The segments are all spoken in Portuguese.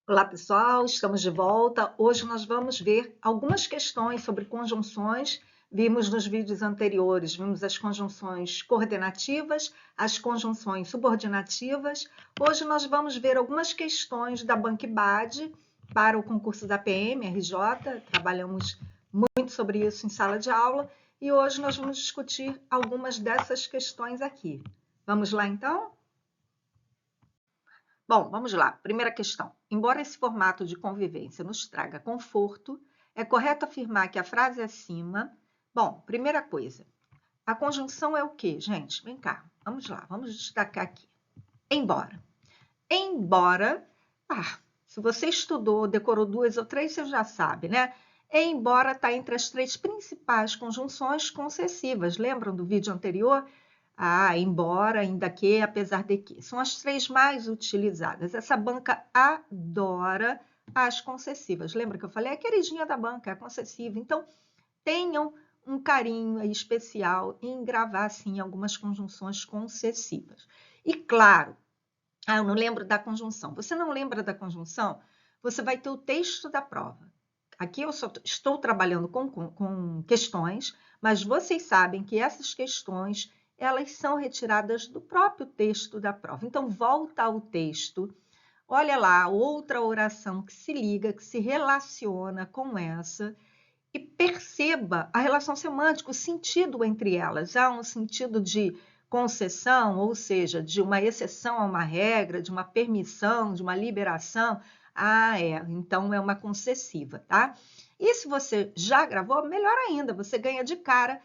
Olá, pessoal, estamos de volta. Hoje nós vamos ver algumas questões sobre conjunções. Vimos nos vídeos anteriores, vimos as conjunções coordenativas, as conjunções subordinativas. Hoje nós vamos ver algumas questões da BANC-BAD para o concurso da PM, RJ. Trabalhamos muito sobre isso em sala de aula e hoje nós vamos discutir algumas dessas questões aqui. Vamos lá, então? Bom, vamos lá. Primeira questão. Embora esse formato de convivência nos traga conforto, é correto afirmar que a frase acima... Bom, primeira coisa. A conjunção é o quê, gente? Vem cá. Vamos lá. Vamos destacar aqui. Embora. Embora... se você estudou, decorou 2 ou 3, você já sabe, né? Embora está entre as 3 principais conjunções concessivas. Lembram do vídeo anterior? Embora, ainda que, apesar de que. São as 3 mais utilizadas. Essa banca adora as concessivas. Lembra que eu falei? É a queridinha da banca, é a concessiva. Então, tenham um carinho aí especial em gravar, sim, algumas conjunções concessivas. E, claro, eu não lembro da conjunção. Você não lembra da conjunção? Você vai ter o texto da prova. Aqui eu só estou trabalhando com questões, mas vocês sabem que essas questões elas são retiradas do próprio texto da prova. Então, volta ao texto, olha lá, outra oração que se liga, que se relaciona com essa, e perceba a relação semântica, o sentido entre elas. Há um sentido de concessão, ou seja, de uma exceção a uma regra, de uma permissão, de uma liberação. Então é uma concessiva, tá? E se você já gravou, melhor ainda, você ganha de cara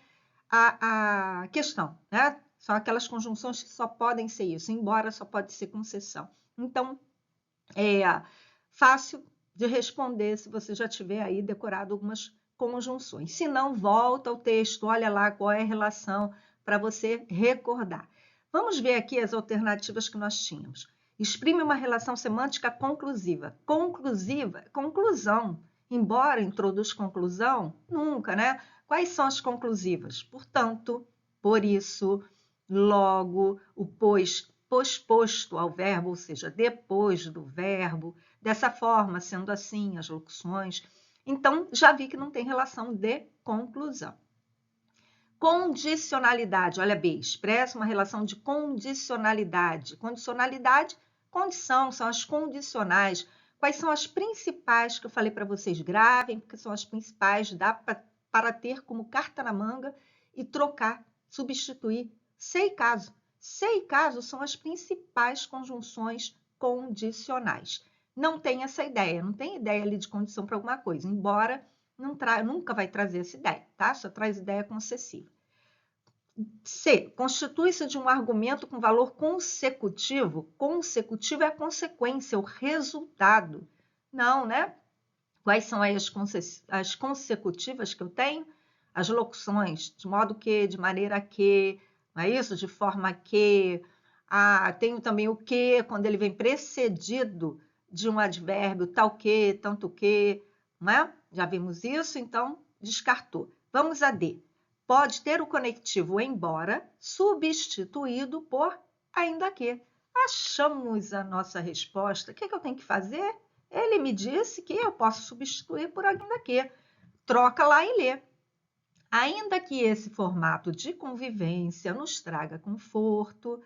a questão, né? São aquelas conjunções que só podem ser isso, embora só pode ser concessão. Então, é fácil de responder se você já tiver aí decorado algumas conjunções. Se não, volta ao texto, olha lá qual é a relação para você recordar. Vamos ver aqui as alternativas que nós tínhamos. Exprime uma relação semântica conclusiva. Conclusiva, conclusão. Embora introduz conclusão, nunca, né? Quais são as conclusivas? Portanto, por isso, logo, o pois posposto ao verbo, ou seja, depois do verbo, dessa forma, sendo assim, as locuções. Então, já vi que não tem relação de conclusão. Condicionalidade, olha B, expressa uma relação de condicionalidade. Condicionalidade, condição, são as condicionais. Quais são as principais que eu falei para vocês? Gravem, porque são as principais, dá para ter como carta na manga e trocar, substituir. Se e caso. Se e caso são as principais conjunções condicionais. Não tem essa ideia, não tem ideia ali de condição para alguma coisa, embora nunca vai trazer essa ideia, tá? Só traz ideia concessiva. C. Constitui-se de um argumento com valor consecutivo. Consecutivo é a consequência, o resultado. Não, né? Quais são aí as consecutivas que eu tenho? As locuções, de modo que, de maneira que, não é isso? De forma que. Tenho também o que, quando ele vem precedido de um advérbio, tal que, tanto que, não é? Já vimos isso, então descartou. Vamos a D. Pode ter o conectivo embora substituído por ainda que. Achamos a nossa resposta. O que eu tenho que fazer? Ele me disse que eu posso substituir por ainda que. Troca lá e lê. Ainda que esse formato de convivência nos traga conforto,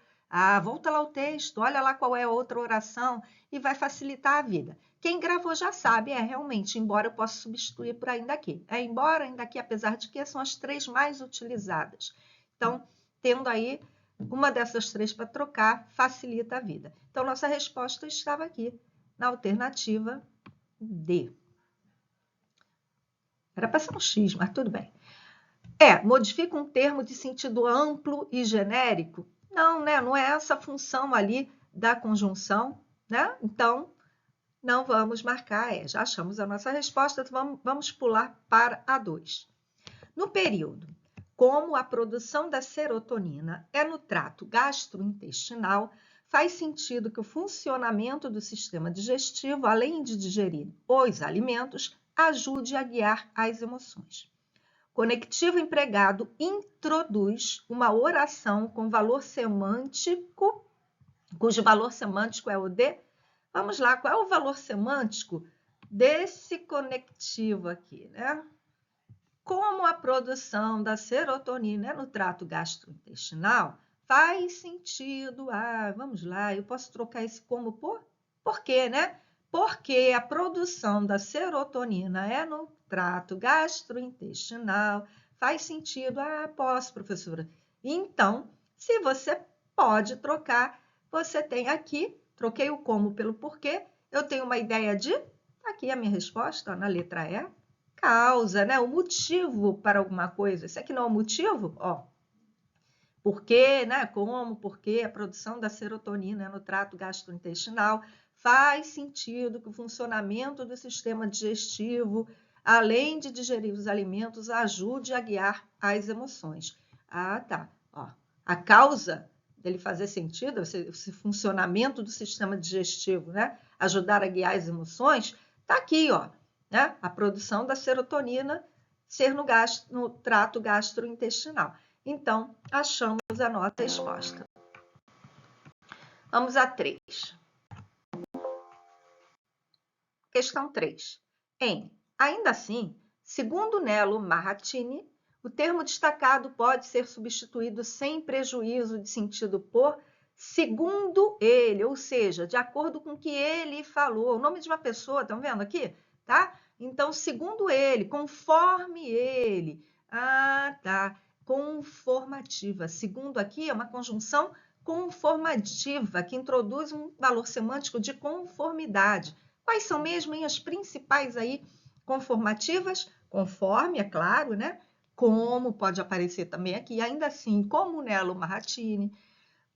volta lá o texto, olha lá qual é a outra oração e vai facilitar a vida. Quem gravou já sabe, realmente, embora eu possa substituir por ainda que. Embora, ainda que, apesar de que são as 3 mais utilizadas. Então, tendo aí uma dessas 3 para trocar, facilita a vida. Então, nossa resposta estava aqui, na alternativa D. Era para ser um X, mas tudo bem. Modifica um termo de sentido amplo e genérico? Não, né? Não é essa a função ali da conjunção, né? Então, não vamos marcar, já achamos a nossa resposta, então vamos pular para a 2. No período, como a produção da serotonina é no trato gastrointestinal, faz sentido que o funcionamento do sistema digestivo, além de digerir os alimentos, ajude a guiar as emoções. Conectivo empregado introduz uma oração com valor semântico cujo valor semântico é o de... Vamos lá, qual é o valor semântico desse conectivo aqui, né? Como a produção da serotonina no trato gastrointestinal faz sentido. Vamos lá, eu posso trocar esse como por quê, né? Porque a produção da serotonina no trato gastrointestinal faz sentido. Posso, professora. Então, se você pode trocar, você tem aqui, troquei o como pelo porquê, eu tenho uma ideia de... Aqui a minha resposta, na letra E. Causa, né? O motivo para alguma coisa. Isso aqui não é o motivo? Por quê, né? Como, porque a produção da serotonina no trato gastrointestinal faz sentido que o funcionamento do sistema digestivo, além de digerir os alimentos, ajude a guiar as emoções. Tá. A causa dele fazer sentido, esse funcionamento do sistema digestivo, né? Ajudar a guiar as emoções, tá aqui, né? A produção da serotonina ser no trato gastrointestinal. Então, achamos a nossa resposta. Vamos a 3. Questão 3. Ainda assim, segundo Nello Mahatini, o termo destacado pode ser substituído sem prejuízo de sentido por segundo ele, ou seja, de acordo com o que ele falou. O nome de uma pessoa, estão vendo aqui? Tá? Então, segundo ele, conforme ele. Tá. Conformativa. Segundo aqui é uma conjunção conformativa, que introduz um valor semântico de conformidade. Quais são mesmo as principais aí conformativas? Conforme, é claro, né? Como pode aparecer também aqui, ainda assim, como Nello Mahatini,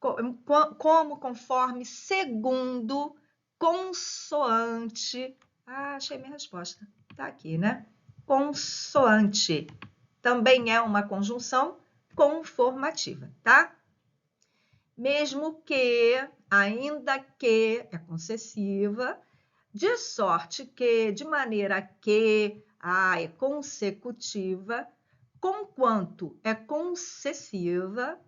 como, conforme, segundo, consoante. Achei minha resposta. Tá aqui, né? Consoante. Também é uma conjunção conformativa, tá? Mesmo que, ainda que, é concessiva, de sorte que, de maneira que, é consecutiva, conquanto é concessiva,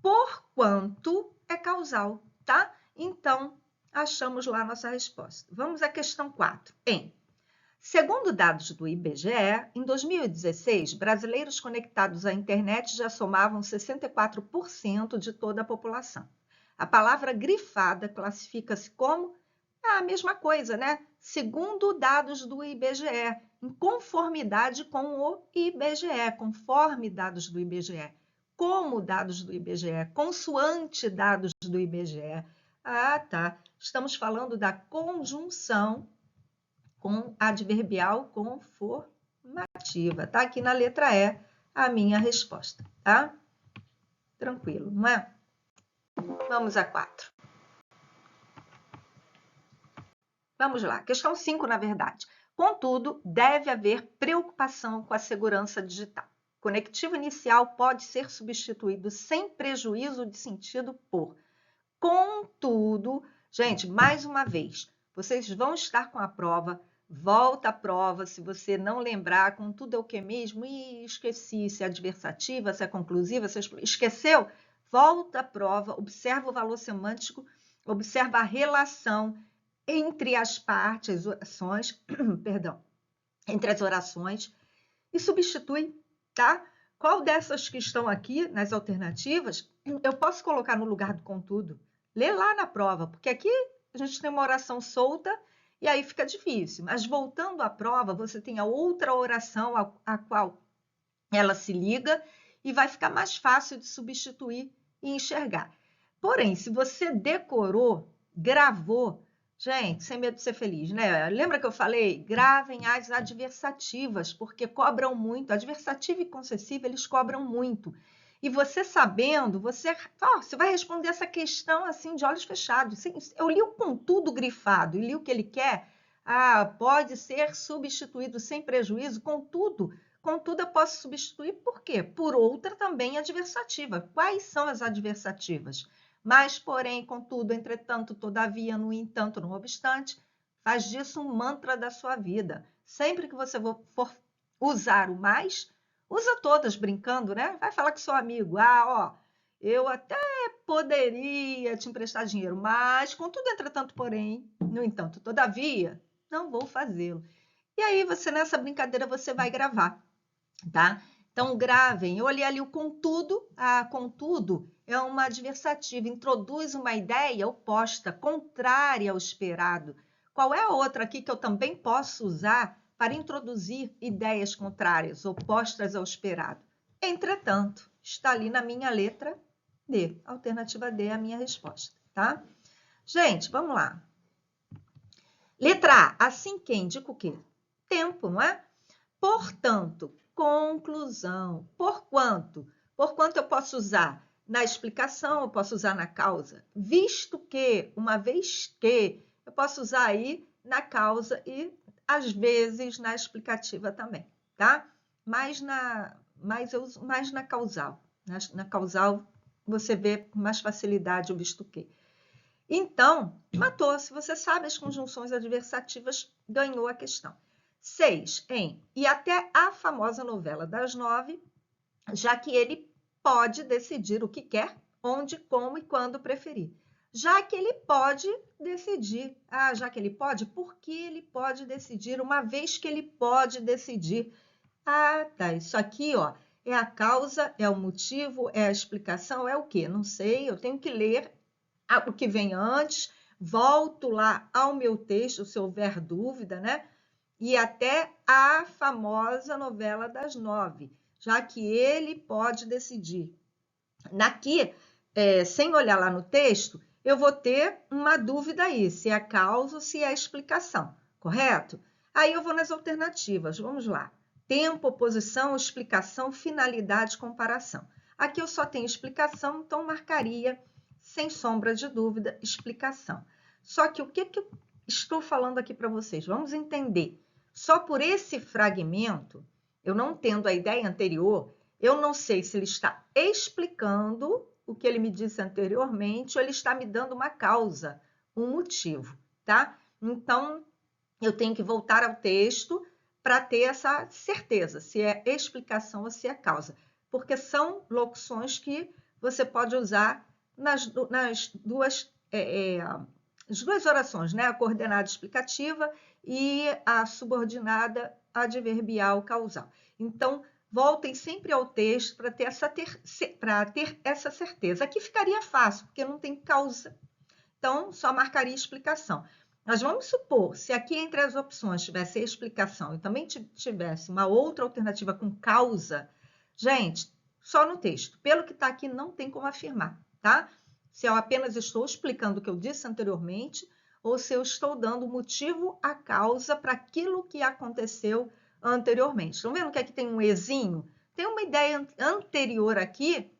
porquanto é causal, tá? Então, achamos lá a nossa resposta. Vamos à questão 4. Segundo dados do IBGE, em 2016, brasileiros conectados à internet já somavam 64% de toda a população. A palavra grifada classifica-se como a mesma coisa, né? Segundo dados do IBGE, em conformidade com o IBGE, conforme dados do IBGE, como dados do IBGE, consoante dados do IBGE. Tá. Estamos falando da conjunção com adverbial conformativa. Tá aqui na letra E a minha resposta, tá? Tranquilo, não é? Vamos a 4. Vamos lá, questão 5, na verdade. Contudo, deve haver preocupação com a segurança digital. Conectivo inicial pode ser substituído sem prejuízo de sentido por. Contudo, gente, mais uma vez, vocês vão estar com a prova, volta a prova, se você não lembrar, contudo é o que mesmo? Esqueci, se é adversativa, se é conclusiva, se esqueceu? Volta a prova, observa o valor semântico, observa a relação entre as partes, as orações, perdão, entre as orações e substitui, tá? Qual dessas que estão aqui nas alternativas eu posso colocar no lugar do contudo? Lê lá na prova, porque aqui a gente tem uma oração solta e aí fica difícil. Mas voltando à prova, você tem a outra oração a qual ela se liga e vai ficar mais fácil de substituir e enxergar. Porém, se você decorou, gravou, gente, sem medo de ser feliz, né? Lembra que eu falei? Gravem as adversativas, porque cobram muito. Adversativa e concessiva, eles cobram muito. E você sabendo, você vai responder essa questão assim, de olhos fechados. Eu li o contudo grifado e li o que ele quer. Pode ser substituído sem prejuízo, contudo. Contudo, eu posso substituir por quê? Por outra também adversativa. Quais são as adversativas? Mas, porém, contudo, entretanto, todavia, no entanto, não obstante, faz disso um mantra da sua vida. Sempre que você for usar o mais, usa todas brincando, né? Vai falar com seu amigo. Eu até poderia te emprestar dinheiro, mas, contudo, entretanto, porém, no entanto, todavia, não vou fazê-lo. E aí, você, nessa brincadeira, você vai gravar, tá? Então, gravem. Eu olhei ali o contudo. Contudo é uma adversativa, introduz uma ideia oposta, contrária ao esperado. Qual é a outra aqui que eu também posso usar para introduzir ideias contrárias, opostas ao esperado? Entretanto, está ali na minha letra D. Alternativa D é a minha resposta, tá? Gente, vamos lá. Letra A. Assim que indica o quê? Tempo, não é? Portanto, conclusão. Por quanto? Por quanto eu posso usar na explicação, eu posso usar na causa. Visto que, uma vez que, eu posso usar aí na causa e, às vezes, na explicativa também, tá? Mas eu uso mais na causal. Na causal, você vê com mais facilidade o visto que. Então, matou. Se você sabe as conjunções adversativas, ganhou a questão. 6, e até a famosa novela das 9, já que ele pode decidir o que quer, onde, como e quando preferir. Já que ele pode decidir. Já que ele pode, por que ele pode decidir? Uma vez que ele pode decidir. Tá, isso aqui, ó, é a causa, é o motivo, é a explicação, é o quê? Não sei, eu tenho que ler o que vem antes, volto lá ao meu texto, se houver dúvida, né? E até a famosa novela das 9, já que ele pode decidir. Aqui, sem olhar lá no texto, eu vou ter uma dúvida aí, se é a causa ou se é a explicação, correto? Aí eu vou nas alternativas, vamos lá. Tempo, oposição, explicação, finalidade, comparação. Aqui eu só tenho explicação, então marcaria, sem sombra de dúvida, explicação. Só que o que eu estou falando aqui para vocês? Vamos entender. Só por esse fragmento, eu não tendo a ideia anterior, eu não sei se ele está explicando o que ele me disse anteriormente ou ele está me dando uma causa, um motivo, tá? Então, eu tenho que voltar ao texto para ter essa certeza, se é explicação ou se é causa, porque são locuções que você pode usar nas duas orações, né? A coordenada explicativa e a subordinada adverbial causal. Então, voltem sempre ao texto para ter essa certeza. Aqui ficaria fácil, porque não tem causa. Então, só marcaria explicação. Mas vamos supor, se aqui entre as opções tivesse explicação e também tivesse uma outra alternativa com causa, gente, só no texto. Pelo que está aqui, não tem como afirmar, tá? Se eu apenas estou explicando o que eu disse anteriormente, ou se eu estou dando motivo à causa para aquilo que aconteceu anteriormente. Estão vendo que aqui tem um ezinho? Tem uma ideia anterior aqui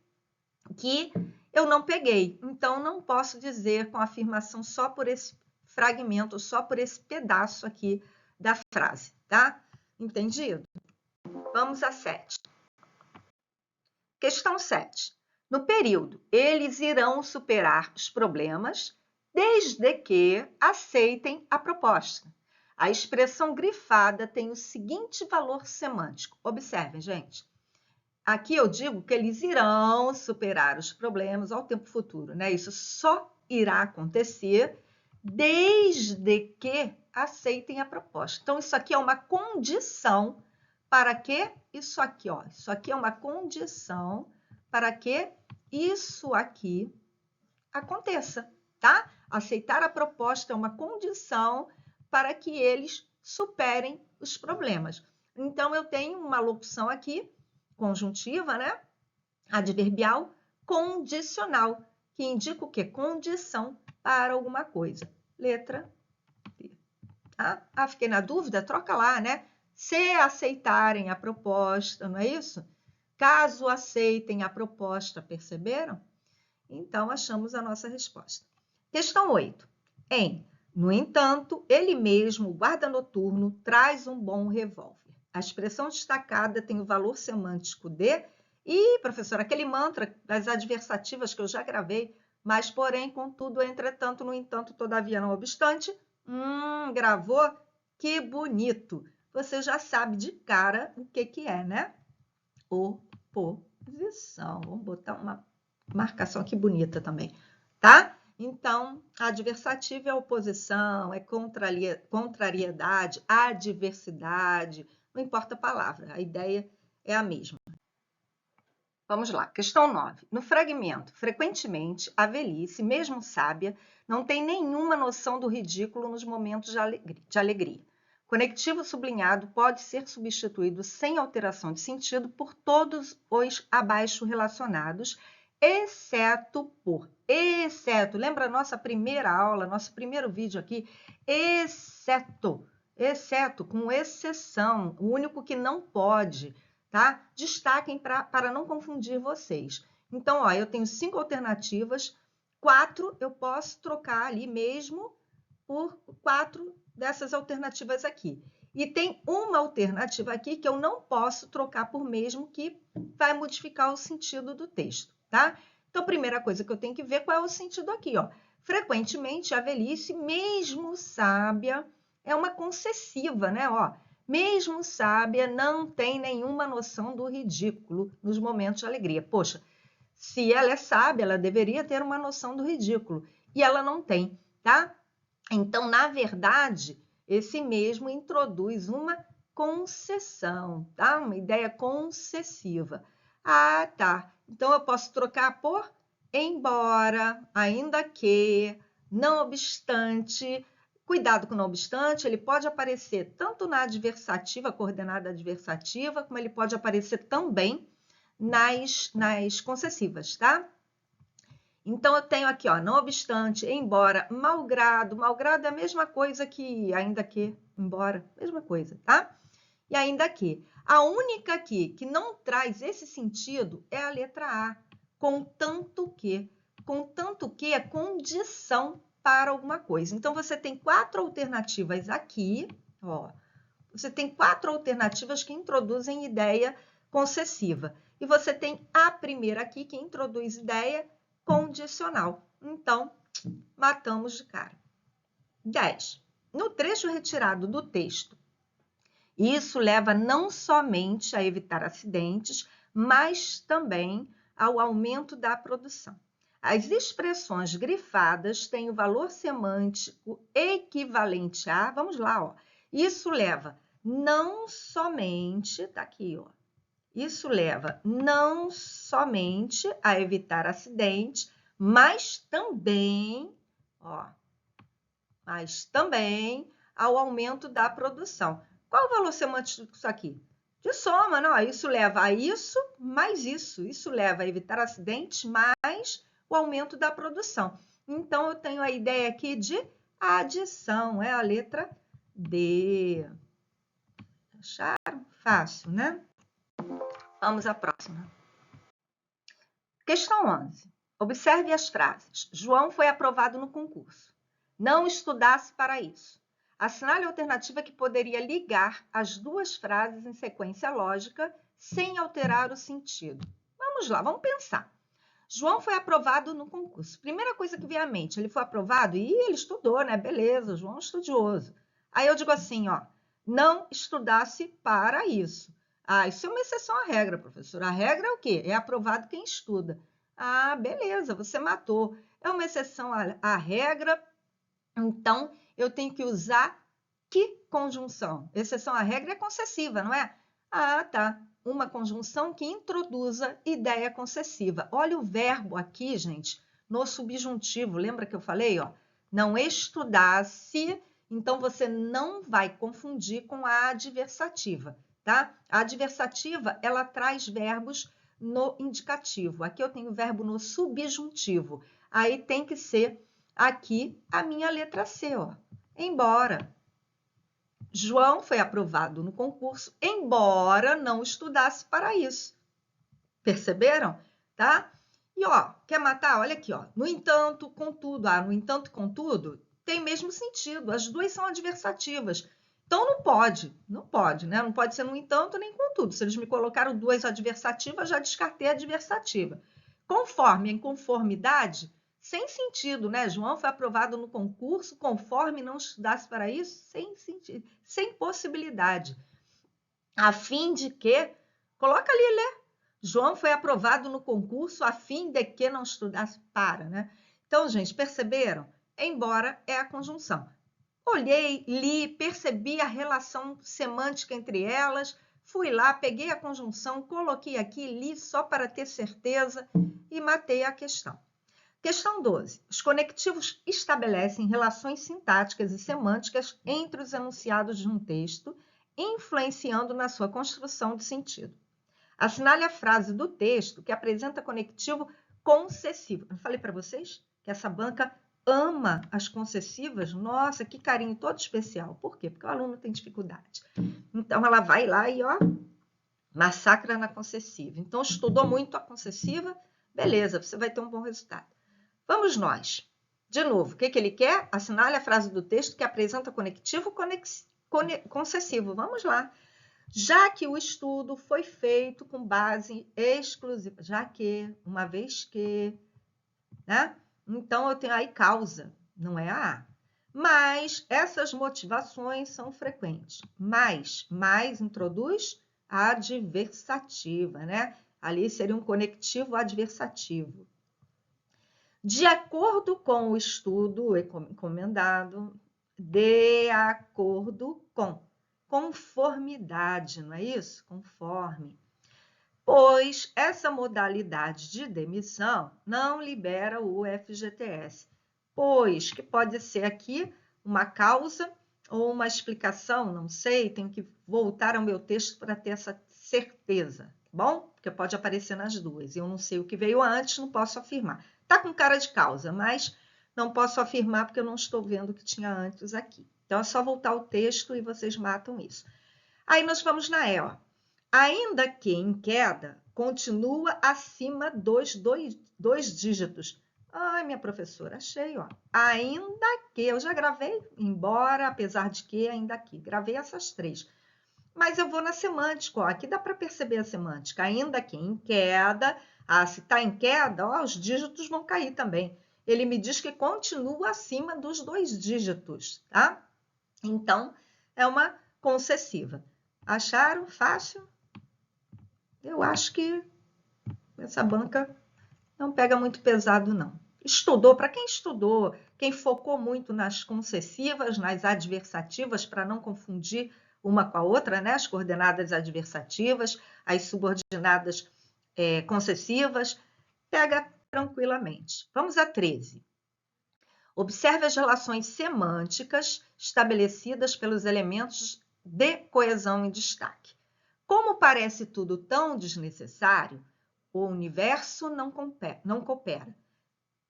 que eu não peguei. Então, não posso dizer com afirmação só por esse fragmento, só por esse pedaço aqui da frase, tá? Entendido? Vamos a 7. Questão 7. No período, eles irão superar os problemas desde que aceitem a proposta. A expressão grifada tem o seguinte valor semântico. Observem, gente. Aqui eu digo que eles irão superar os problemas ao tempo futuro, né? Isso só irá acontecer desde que aceitem a proposta. Então, isso aqui é uma condição para que isso aqui, ó, isso aqui é uma condição para que isso aqui aconteça, tá? Aceitar a proposta é uma condição para que eles superem os problemas. Então, eu tenho uma locução aqui, conjuntiva, né? Adverbial condicional, que indica o quê? Condição para alguma coisa. Letra D. Tá? Fiquei na dúvida? Troca lá, né? Se aceitarem a proposta, não é isso? Caso aceitem a proposta, perceberam? Então, achamos a nossa resposta. Questão 8. No entanto, ele mesmo, o guarda noturno, traz um bom revólver. A expressão destacada tem o valor semântico de... professora, aquele mantra das adversativas que eu já gravei, mas, porém, contudo, entretanto, no entanto, todavia, não obstante, gravou? Que bonito! Você já sabe de cara o que é, né? Oposição. Vamos botar uma marcação aqui bonita também, tá? Então, adversativa é oposição, é contrariedade, adversidade, não importa a palavra, a ideia é a mesma. Vamos lá, questão 9. No fragmento, frequentemente, a velhice, mesmo sábia, não tem nenhuma noção do ridículo nos momentos de alegria. Conectivo sublinhado pode ser substituído sem alteração de sentido por todos os abaixo relacionados, exceto, lembra a nossa primeira aula, nosso primeiro vídeo aqui? Exceto, com exceção, o único que não pode, tá? Destaquem para não confundir vocês. Então, ó, eu tenho 5 alternativas, 4 eu posso trocar ali mesmo por 4 dessas alternativas aqui. E tem uma alternativa aqui que eu não posso trocar por mesmo, que vai modificar o sentido do texto, tá? Então, a primeira coisa que eu tenho que ver qual é o sentido aqui, ó. Frequentemente, a velhice, mesmo sábia, é uma concessiva, né? Ó, mesmo sábia, não tem nenhuma noção do ridículo nos momentos de alegria. Poxa, se ela é sábia, ela deveria ter uma noção do ridículo. E ela não tem, tá? Então, na verdade, esse mesmo introduz uma concessão, tá? Uma ideia concessiva. Ah, tá. Então, eu posso trocar por embora, ainda que, não obstante. Cuidado com não obstante, ele pode aparecer tanto na adversativa, coordenada adversativa, como ele pode aparecer também nas concessivas, tá? Então, eu tenho aqui, ó, não obstante, embora, malgrado. Malgrado é a mesma coisa que ainda que, embora, mesma coisa, tá? E ainda que. A única aqui que não traz esse sentido é a letra A, contanto que. Contanto que é condição para alguma coisa. Então, você tem 4 alternativas aqui, ó. Você tem 4 alternativas que introduzem ideia concessiva. E você tem a primeira aqui que introduz ideia condicional. Então, matamos de cara. 10. No trecho retirado do texto, isso leva não somente a evitar acidentes, mas também ao aumento da produção. As expressões grifadas têm o valor semântico equivalente a, vamos lá, ó. Isso leva não somente, tá aqui, ó. Isso leva não somente a evitar acidentes, mas também, ó, ao aumento da produção. Qual o valor semântico disso aqui? De soma, não? Isso leva a isso, mais isso. Isso leva a evitar acidentes, mais o aumento da produção. Então, eu tenho a ideia aqui de adição, é a letra D. Acharam? Fácil, né? Vamos à próxima. Questão 11. Observe as frases. João foi aprovado no concurso. Não estudasse para isso. Assinale a alternativa que poderia ligar as duas frases em sequência lógica sem alterar o sentido. Vamos lá, vamos pensar. João foi aprovado no concurso. Primeira coisa que vem à mente, ele foi aprovado e ele estudou, né? Beleza, João é estudioso. Aí eu digo assim, ó, não estudasse para isso. Ah, isso é uma exceção à regra, professora. A regra é o quê? É aprovado quem estuda. Ah, beleza, você matou. É uma exceção à regra, então eu tenho que usar que conjunção? Exceção à regra é concessiva, não é? Ah, tá. Uma conjunção que introduza ideia concessiva. Olha o verbo aqui, gente, no subjuntivo. Lembra que eu falei, ó? Não estudasse, então você não vai confundir com a adversativa, tá? A adversativa, ela traz verbos no indicativo. Aqui eu tenho verbo no subjuntivo. Aí tem que ser aqui a minha letra C, ó. Embora. João foi aprovado no concurso, embora não estudasse para isso. Perceberam? Tá? E, ó, quer matar? Olha aqui, ó. No entanto, contudo. Ah, no entanto, contudo, tem mesmo sentido. As duas são adversativas. Então, não pode, né? Não pode ser no entanto nem contudo. Se eles me colocaram duas adversativas, já descartei a adversativa. Conforme, em conformidade, sem sentido, né? João foi aprovado no concurso, conforme não estudasse para isso, sem sentido, sem possibilidade. A fim de que, coloca ali, lê. João foi aprovado no concurso a fim de que não estudasse para, né? Então, gente, perceberam? Embora é a conjunção. Olhei, li, percebi a relação semântica entre elas, fui lá, peguei a conjunção, coloquei aqui, li só para ter certeza e matei a questão. Questão 12. Os conectivos estabelecem relações sintáticas e semânticas entre os enunciados de um texto, influenciando na sua construção de sentido. Assinale a frase do texto que apresenta conectivo concessivo. Eu falei para vocês que essa banca ama as concessivas? Nossa, que carinho todo especial. Por quê? Porque o aluno tem dificuldade. Então, ela vai lá e, ó, massacra na concessiva. Então, estudou muito a concessiva? Beleza, você vai ter um bom resultado. Vamos nós. De novo, o que ele quer? Assinale a frase do texto que apresenta conectivo concessivo. Vamos lá. Já que o estudo foi feito com base exclusiva, já que, uma vez que, né? Então, eu tenho aí causa, não é a. Mas essas motivações são frequentes. Mais introduz a adversativa, né? Ali seria um conectivo adversativo. De acordo com o estudo encomendado, de acordo com conformidade, não é isso? Conforme. Pois essa modalidade de demissão não libera o FGTS. Pois, que pode ser aqui uma causa ou uma explicação, não sei, tenho que voltar ao meu texto para ter essa certeza, tá bom? Porque pode aparecer nas duas. Eu não sei o que veio antes, não posso afirmar. Tá com cara de causa, mas não posso afirmar porque eu não estou vendo o que tinha antes aqui. Então, é só voltar ao texto e vocês matam isso. Aí nós vamos na E, ó. Ainda que em queda, continua acima dos dois dígitos. Ai, minha professora, achei, ó. Ainda que, eu já gravei, embora, apesar de que, ainda que. Gravei essas três. Mas eu vou na semântica, ó. Aqui dá para perceber a semântica. Ainda que em queda, se está em queda, ó, os dígitos vão cair também. Ele me diz que continua acima dos dois dígitos, tá? Então, é uma concessiva. Acharam fácil? Eu acho que essa banca não pega muito pesado, não. Estudou, para quem estudou, quem focou muito nas concessivas, nas adversativas, para não confundir uma com a outra, né? As coordenadas adversativas, as subordinadas concessivas, pega tranquilamente. Vamos a 13. Observe as relações semânticas estabelecidas pelos elementos de coesão em destaque. Como parece tudo tão desnecessário, o universo não coopera.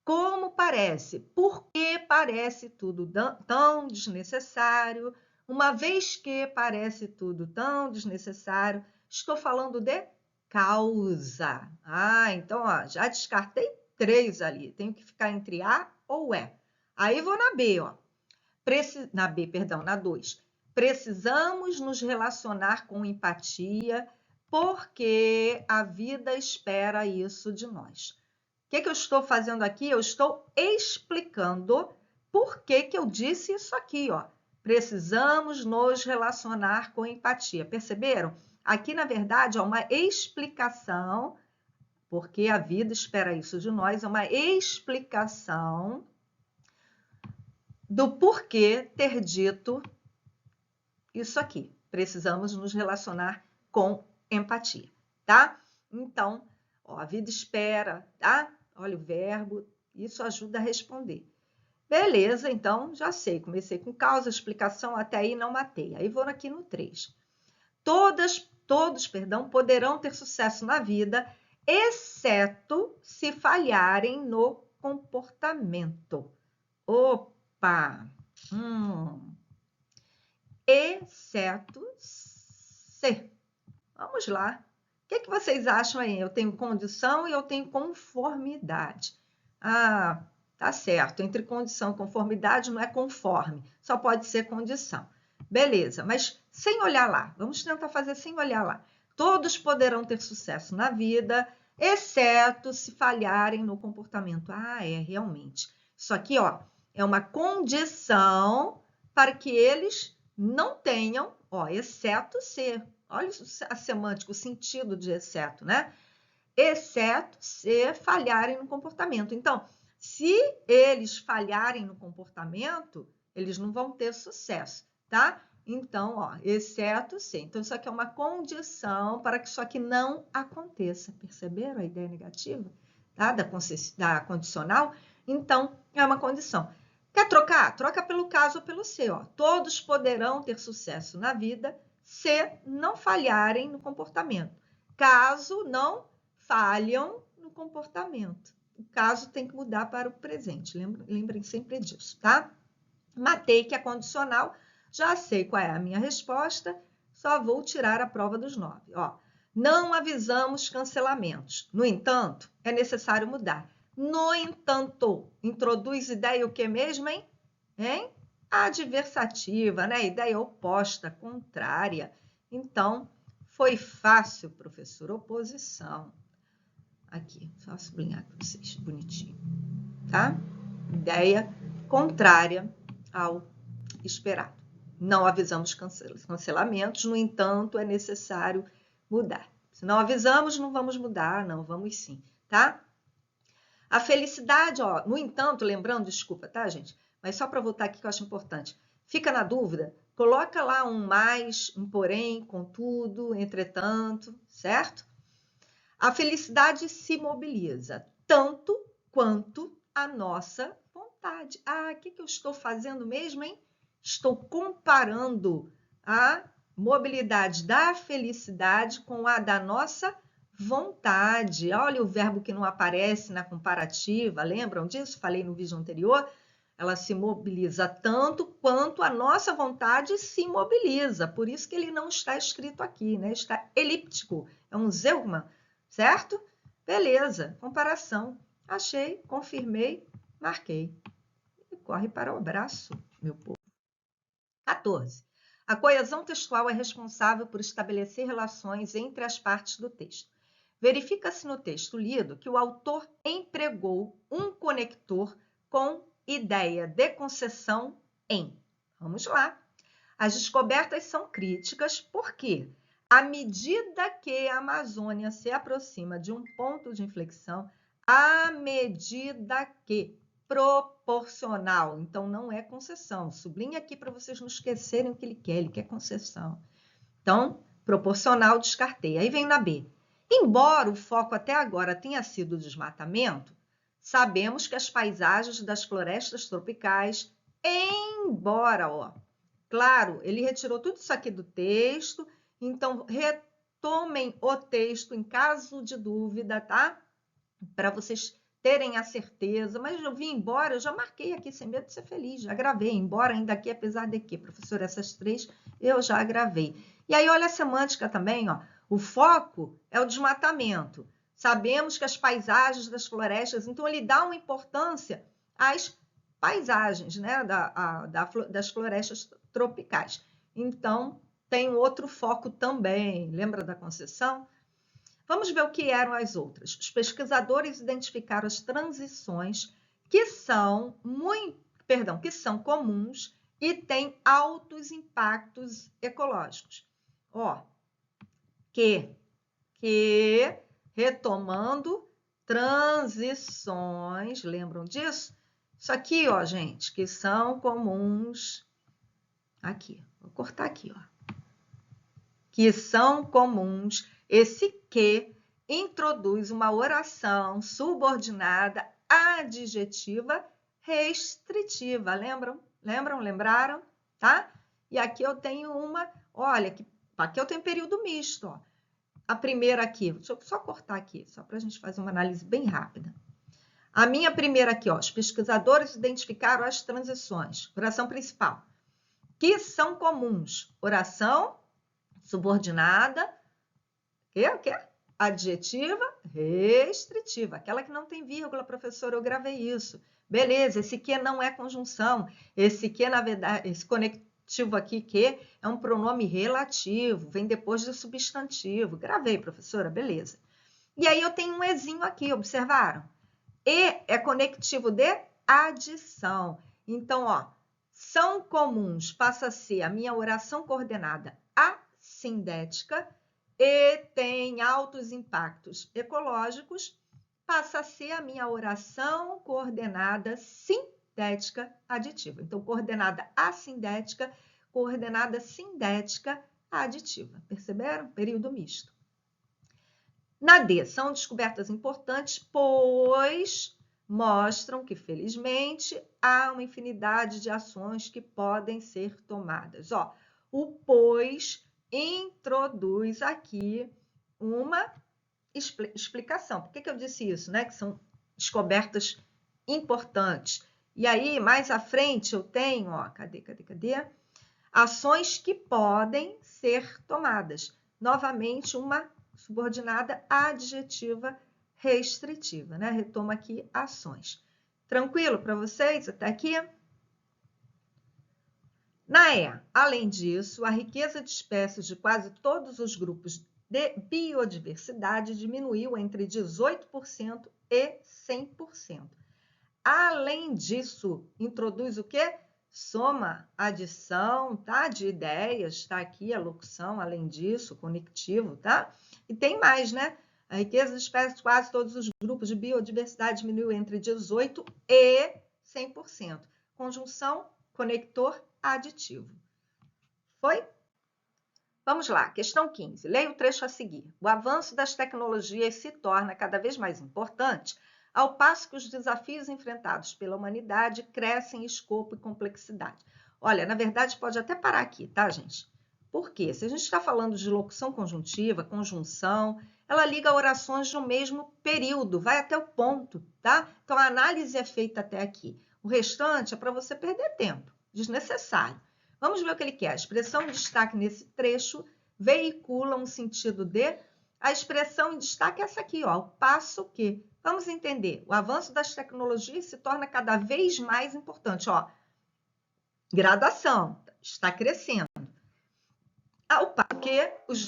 Como parece? Por que parece tudo tão desnecessário? Uma vez que parece tudo tão desnecessário, estou falando de causa. Então, ó, já descartei 3 ali. Tenho que ficar entre A ou E. Aí vou na B, ó. Na 2. Precisamos nos relacionar com empatia porque a vida espera isso de nós. O que eu estou fazendo aqui? Eu estou explicando por que eu disse isso aqui, ó. Precisamos nos relacionar com empatia. Perceberam? Aqui, na verdade, é uma explicação, porque a vida espera isso de nós, é uma explicação do porquê ter dito isso aqui. Precisamos nos relacionar com empatia, tá? Então, ó, a vida espera, tá? Olha o verbo, isso ajuda a responder. Beleza, então já sei. Comecei com causa, explicação, até aí não matei. Aí vou aqui no 3. Todos, poderão ter sucesso na vida, exceto se falharem no comportamento. Opa! Exceto se. Vamos lá. O que vocês acham aí? Eu tenho condição e eu tenho conformidade. Tá certo. Entre condição e conformidade não é conforme, só pode ser condição. Beleza, mas sem olhar lá. Vamos tentar fazer sem olhar lá. Todos poderão ter sucesso na vida, exceto se falharem no comportamento. Realmente. Isso aqui, ó, é uma condição para que eles não tenham, ó, exceto ser. Olha a semântica, o sentido de exceto, né? exceto se falharem no comportamento. Então, se eles falharem no comportamento, eles não vão ter sucesso, tá? Então, ó, exceto se. Então, isso aqui é uma condição para que isso aqui não aconteça. Perceberam a ideia negativa, tá? Da condicional? Então, é uma condição. Quer trocar? Troca pelo caso ou pelo se, ó. Todos poderão ter sucesso na vida se não falharem no comportamento. Caso não falham no comportamento. O caso tem que mudar para o presente. Lembrem sempre disso, tá? Matei que é condicional. Já sei qual é a minha resposta. Só vou tirar a prova dos 9. Ó, não avisamos cancelamentos. No entanto, é necessário mudar. No entanto, introduz ideia o que mesmo, hein? Adversativa, né? Ideia oposta, contrária. Então, foi fácil, professor. Oposição. Aqui, só sublinhar para vocês, bonitinho, tá? Ideia contrária ao esperado. Não avisamos cancelamentos, no entanto, é necessário mudar. Se não avisamos, não vamos mudar, não, vamos sim, tá? A felicidade, ó, no entanto, lembrando, desculpa, tá, gente? Mas só para voltar aqui que eu acho importante. Fica na dúvida? Coloca lá um mais, um porém, contudo, entretanto, certo? A felicidade se mobiliza tanto quanto a nossa vontade. Ah, o que eu estou fazendo mesmo, hein? Estou comparando a mobilidade da felicidade com a da nossa vontade. Olha o verbo que não aparece na comparativa, lembram disso? Falei no vídeo anterior. Ela se mobiliza tanto quanto a nossa vontade se mobiliza. Por isso que ele não está escrito aqui, né? Está elíptico. É um zeugma, certo? Beleza, comparação. Achei, confirmei, marquei. E corre para o abraço, meu povo. 14. A coesão textual é responsável por estabelecer relações entre as partes do texto. Verifica-se no texto lido que o autor empregou um conector com ideia de concessão em. Vamos lá. As descobertas são críticas porque, à medida que a Amazônia se aproxima de um ponto de inflexão, à medida que proporcional, então não é concessão. Sublinha aqui para vocês não esquecerem o que ele quer concessão. Então, proporcional, descartei. Aí vem na B. Embora o foco até agora tenha sido o desmatamento, sabemos que as paisagens das florestas tropicais, embora, ó, claro, ele retirou tudo isso aqui do texto, então retomem o texto em caso de dúvida, tá? Para vocês terem a certeza, mas eu vim embora, eu já marquei aqui, sem medo de ser feliz, já gravei, embora ainda aqui, apesar de que, professor, essas 3 eu já gravei. E aí, olha a semântica também, ó, o foco é o desmatamento. Sabemos que as paisagens das florestas, então ele dá uma importância às paisagens, né, das florestas tropicais. Então, tem outro foco também, lembra da concessão? Vamos ver o que eram as outras. Os pesquisadores identificaram as transições que são comuns e têm altos impactos ecológicos. Ó, retomando transições, lembram disso? Isso aqui, ó, gente, que são comuns. Aqui, vou cortar aqui, ó. Que são comuns. Esse que introduz uma oração subordinada adjetiva restritiva. Lembraram? Tá? E aqui eu tenho uma, olha, aqui eu tenho período misto, ó. A primeira aqui, deixa eu só cortar aqui, só para a gente fazer uma análise bem rápida. A minha primeira aqui, ó, os pesquisadores identificaram as transições, oração principal, que são comuns. Oração subordinada, o quê? Adjetiva restritiva, aquela que não tem vírgula, professor, eu gravei isso. Beleza, esse que não é conjunção, esse que, na verdade, esse conectivo aqui, que é um pronome relativo, vem depois do substantivo. Gravei, professora, beleza. E aí eu tenho um ezinho aqui, observaram? E é conectivo de adição. Então, ó, são comuns, passa a ser a minha oração coordenada assindética e tem altos impactos ecológicos, passa a ser a minha oração coordenada sintética aditiva. Então, coordenada assindética, coordenada sindética aditiva. Perceberam? Período misto. Na D, são descobertas importantes, pois mostram que, felizmente, há uma infinidade de ações que podem ser tomadas. Ó, o pois introduz aqui uma explicação. Por que eu disse isso? Né? Que são descobertas importantes. E aí, mais à frente, eu tenho, ó, cadê? Ações que podem ser tomadas. Novamente, uma subordinada adjetiva restritiva, né? Retoma aqui ações. Tranquilo para vocês até aqui? Na E, além disso, a riqueza de espécies de quase todos os grupos de biodiversidade diminuiu entre 18% e 100%. Além disso, introduz o quê? Soma, adição, tá? De ideias, tá aqui a locução, além disso, conectivo, tá? E tem mais, né? A riqueza de espécies de quase todos os grupos de biodiversidade diminuiu entre 18% e 100%. Conjunção, conector, aditivo. Foi? Vamos lá, questão 15. Leia o trecho a seguir. O avanço das tecnologias se torna cada vez mais importante, ao passo que os desafios enfrentados pela humanidade crescem em escopo e complexidade. Olha, na verdade, pode até parar aqui, tá, gente? Por quê? Se a gente está falando de locução conjuntiva, conjunção, ela liga orações no mesmo período, vai até o ponto, tá? Então, a análise é feita até aqui. O restante é para você perder tempo, desnecessário. Vamos ver o que ele quer. A expressão em destaque nesse trecho veicula um sentido de... A expressão em destaque é essa aqui, ó, ao passo que... Vamos entender. O avanço das tecnologias se torna cada vez mais importante, ó. Gradação, está crescendo. Ao passo que os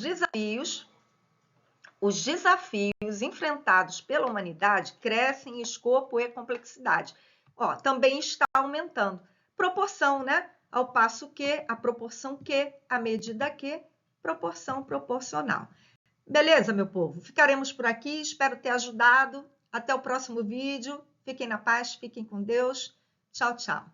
desafios enfrentados pela humanidade crescem em escopo e complexidade. Ó, também está aumentando. Proporção, né? Ao passo que, a proporção que, a medida que, proporção proporcional. Beleza, meu povo? Ficaremos por aqui, espero ter ajudado. Até o próximo vídeo. Fiquem na paz, fiquem com Deus. Tchau, tchau.